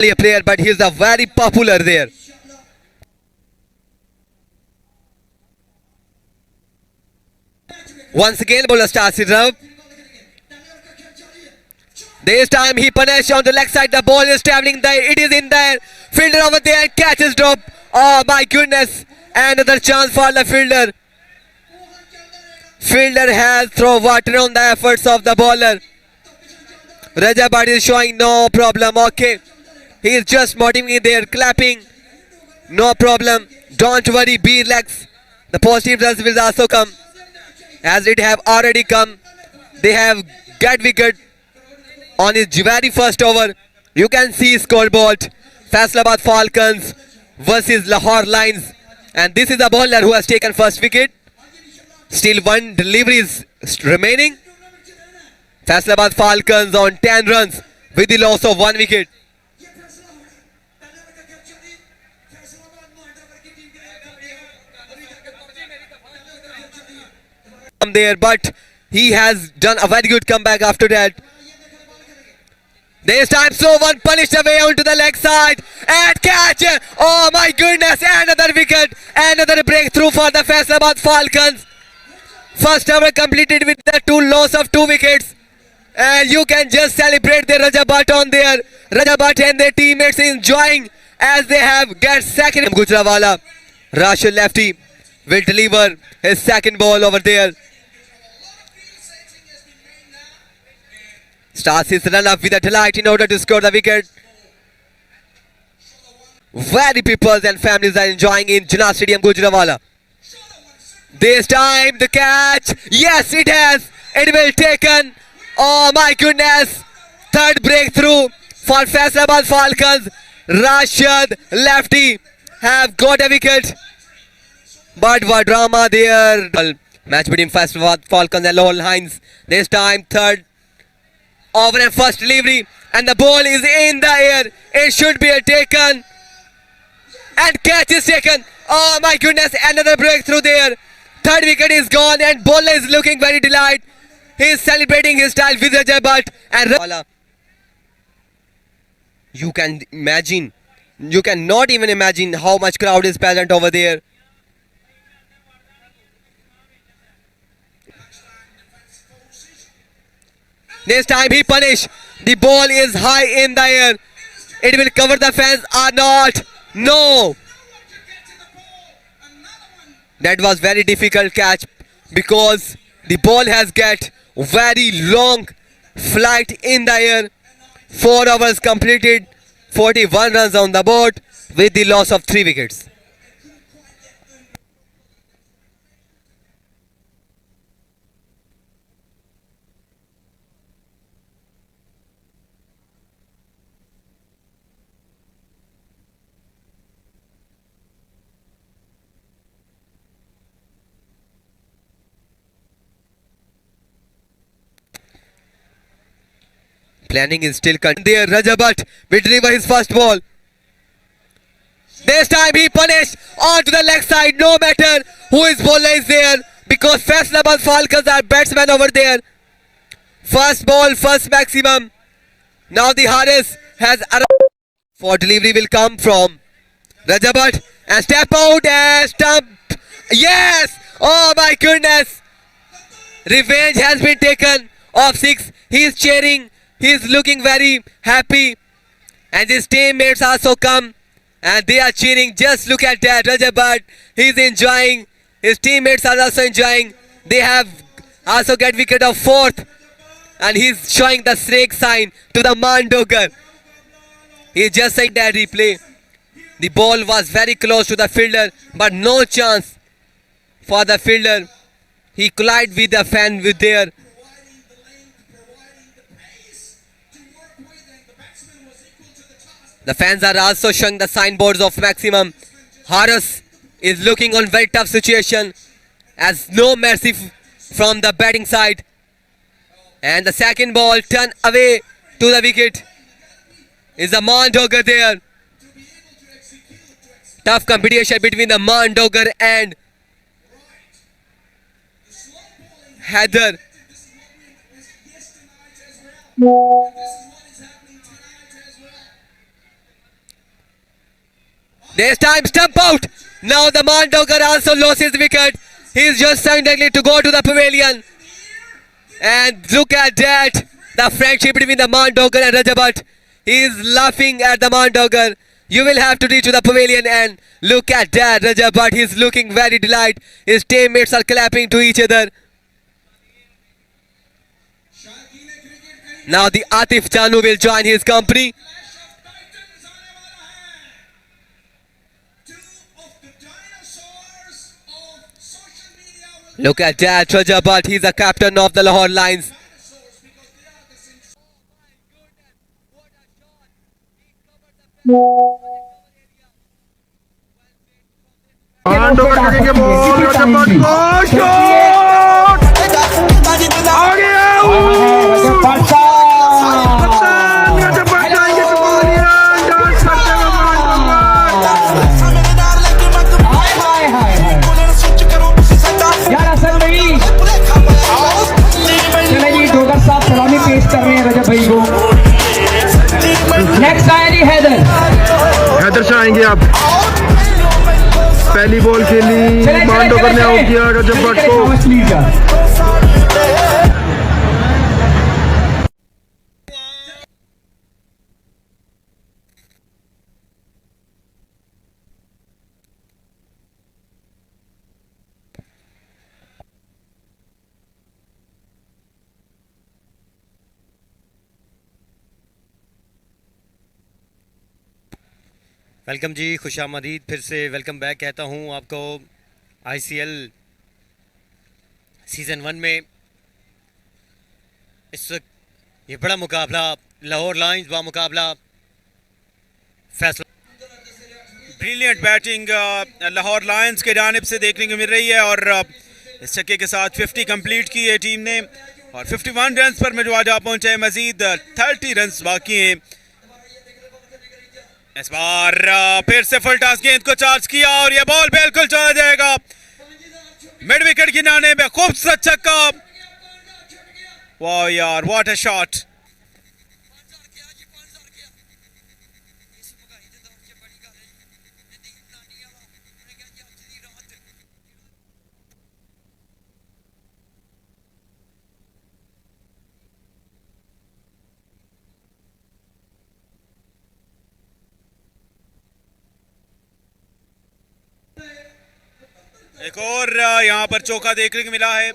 A player, but he's a very popular there. Once again, bowler starts it up. This time he punished on the leg side. The ball is traveling there. It is in there. Fielder over there. Catches drop. Oh my goodness. Another chance for the fielder. Fielder has thrown water on the efforts of the bowler. Rajat Bhat is showing no problem. Okay. He is just motivating there. Clapping. No problem. Don't worry. Be relaxed. The positive results will also come. As it have already come. They have got wicket on his very first over. You can see scoreboard. Faisalabad Falcons versus Lahore Lions. And this is the bowler who has taken first wicket. Still one delivery is remaining. Faisalabad Falcons on 10 runs with the loss of 1 wicket. There, but he has done a very good comeback after that. This time Sovan punished away onto the leg side and catch. Oh my goodness, another wicket, another breakthrough for the Faisalabad Falcons. First over completed with the loss of 2 wickets. And you can just celebrate the Rajat Bhat on there. Rajat Bhat and their teammates enjoying as they have got second. Gujranwala, Rashid lefty, will deliver his second ball over there. Starts his run up with a delight in order to score the wicket. Very people and families are enjoying in Jinnah Stadium, Gujranwala. This time the catch. Yes, it has. It will taken. Oh my goodness. Third breakthrough for Faisalabad Falcons. Rashid lefty have got a wicket. But what drama there. Match between Faisalabad Falcons and Lahore Lions. This time third over and first delivery, and the ball is in the air. It should be a taken, and catch is taken. Oh my goodness, another breakthrough there. Third wicket is gone, and bowler is looking very delighted. He is celebrating his style with Rajat Bhat and you can imagine, you cannot even imagine how much crowd is present over there. This time he punished. The ball is high in the air. It will cover the fence or not. No. That was very difficult catch because the ball has got very long flight in the air. 4 overs completed. 41 runs on the board with the loss of 3 wickets. Planning is still continuing there. Rajat Bhat will deliver his first ball. This time he punished onto the leg side. No matter who his bowler is there, because Faisalabad Falcons are batsmen over there. First ball, first maximum. Now the Haris has arrived. For delivery will come from Rajat Bhat and step out and stump. Yes! Oh my goodness! Revenge has been taken of 6. He is cheering. He is looking very happy, and his teammates also come and they are cheering. Just look at that. Rajat Bhat, he is enjoying. His teammates are also enjoying. They have also got wicket of 4th, and he is showing the snake sign to the Mandogar. He is just saying that replay. The ball was very close to the fielder, but no chance for the fielder. He collided with the fan with there. The fans are also showing the signboards of maximum. Haris is looking on very tough situation as no mercy from the batting side. And the second ball turned away to the wicket. Is the Mandogar there. Tough competition between the Mandogar and Heather. This time stump out. Now the Mandogger also lost his wicket. He's just trying to go to the pavilion. And look at that. The friendship between the Mandogger and Rajabhat. He's laughing at the Mandogger. You will have to reach to the pavilion and look at that. Rajabhat, he's looking very delighted. His teammates are clapping to each other. Now the Atif Chanu will join his company. Look at that, Rajabhat, he's the captain of the Lahore Lions. कर रहे हैं रजब भाई को। Next आया जी हैदर से आएंगे आप। पहली बॉल खेली, मांडोकर ने आउट किया रजब भट्ट को। वेलकम जी, खुश आमदीद। फिर से वेलकम बैक कहता हूँ आपको आईसीएल सीज़न 1 में। इस वक्त ये बड़ा मुकाबला लाहौर लायंस बा मुकाबला फैसला। ब्रिलियंट बैटिंग लाहौर लायंस के जानिब से देखने को मिल रही है और इस छक्के के साथ 50 कंप्लीट की है टीम ने और 51 रन पर मिर्जा पहुंचे हैं। मजीद 30 रन बाकी हैं। इस बार फिर से फुल टॉस गेंद को चार्ज किया और यह बॉल बिल्कुल चला जाएगा मिड विकेट किनारे में। खूबसूरत छक्का, वाह यार, व्हाट अ शॉट। एक और यहां पर चौका देखने को मिला है।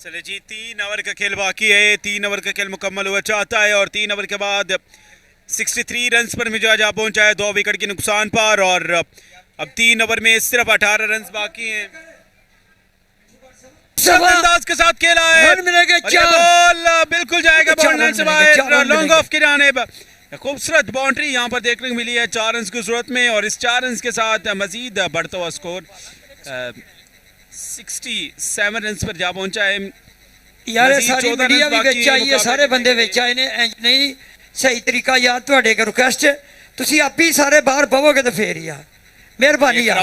चले जी, 3 ओवर का खेल बाकी है। 3 ओवर का खेल मुकम्मल हुआ चाहता है और 3 ओवर के बाद 63 रन पर मिजाज आ पहुंचा है 2 विकेट के नुकसान पर। और अब 3 ओवर में सिर्फ 18 रन बाकी हैं। अंदाज के साथ खेला है, बॉल बिल्कुल जाएगा बाउंड्री से बाहर, लॉन्ग ऑफ के जानिब। खूबसूरत बाउंड्री यहाँ पर देखने को मिली है 4 रन की जरूरत में और इस 4 रन के साथ मजीद बढ़ता हुआ स्कोर 67 रन पर जा पहुंचा है। यार सारी मीडिया भी विच आई है, सारे बंदे विच आए ने। नहीं सही तरीका यार, ਤੁਹਾਡੇ एक रिक्वेस्ट ਤੁਸੀਂ आप ही सारे बाहर बवोगे तो फिर ही यार मेहरबानी यार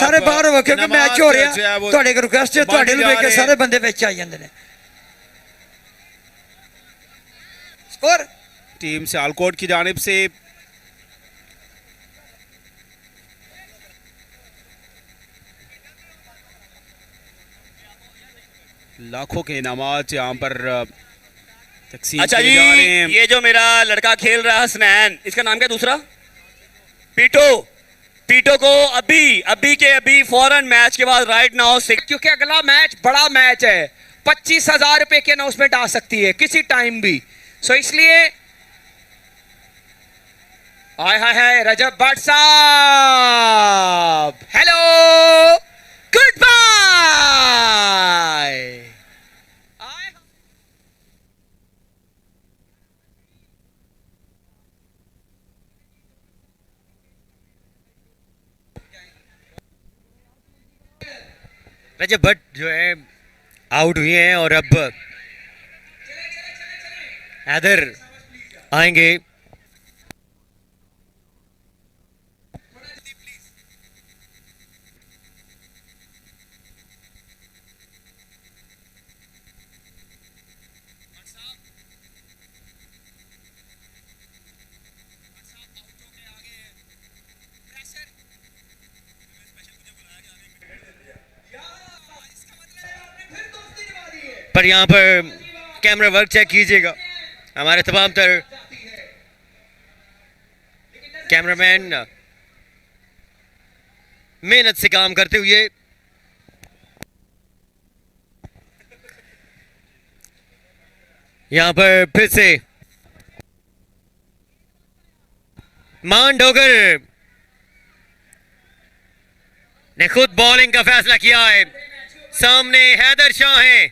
सारे बाहर हो क्योंकि मैच हो रहा है। ਤੁਹਾਡੇ एक रिक्वेस्ट है, ਤੁਹਾਡੇ ਨੂੰ ਵੇਖ ਕੇ ਸਾਰੇ ਬੰਦੇ ਵਿੱਚ ਆਈ ਜਾਂਦੇ ਨੇ। स्कोर टीम सियालकोट की जानिब से लाखों के इनामात यहाँ पर तकसीम अच्छा किए जा रहे हैं। ये जो मेरा लड़का खेल रहा है हसनैन, इसका नाम क्या दूसरा? पीटो। पीटो को अभी फौरन मैच के बाद राइट नाउ से, क्योंकि अगला मैच बड़ा मैच है, 25,000 रुपए के अनाउंसमेंट आ सकती है किसी टाइम भी। सो इसलिए हाय हाय हाय रजब भट्ट साहब, हेलो, गुड बाय। रजब भट्ट जो है आउट हुए हैं और अब हैदर आएंगे। पर यहाँ पर कैमरा वर्क चेक कीजिएगा, हमारे तमाम तर कैमरामैन मेहनत से काम करते हुए यहाँ पर फिर से मान डोगर ने खुद बॉलिंग का फैसला किया है। सामने हैदर शाह हैं।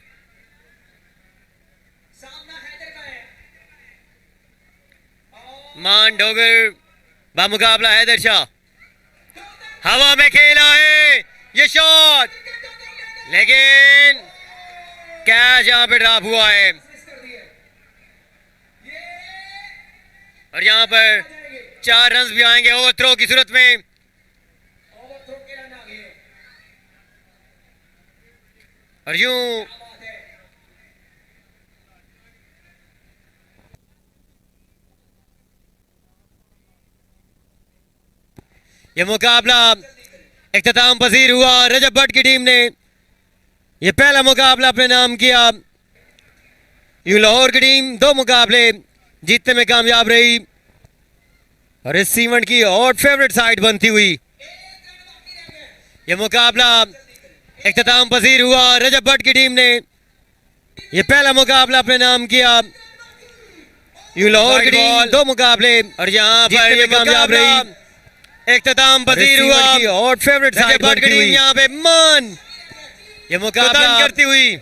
मान डोगर बामुकाबला हैदर शाह, हवा में खेला है ये शॉट, लेकिन कैच यहां पे ड्रॉप हुआ है और यहां पर 4 रन भी आएंगे ओवर थ्रो की सूरत में। और यूं ये मुकाबला इख्तिताम पसीर हुआ। रजब भट्ट की टीम ने ये पहला मुकाबला अपने नाम किया। यूं लाहौर की टीम 2 मुकाबले जीतने में कामयाब रही और इस सीमेंट की हॉट फेवरेट साइड बनती हुई ये मुकाबला इख्तिताम पसीर हुआ। रजब भट्ट की टीम ने ये पहला मुकाबला अपने नाम किया। यूं लाहौर की टीम 2 मुकाबले और यहाँ पर ये कामयाब रही। इख्तिताम पसीर हुआ, हॉट फेवरेट साइड बनती हुई यहाँ पे मान ये मुकाबला करती हुई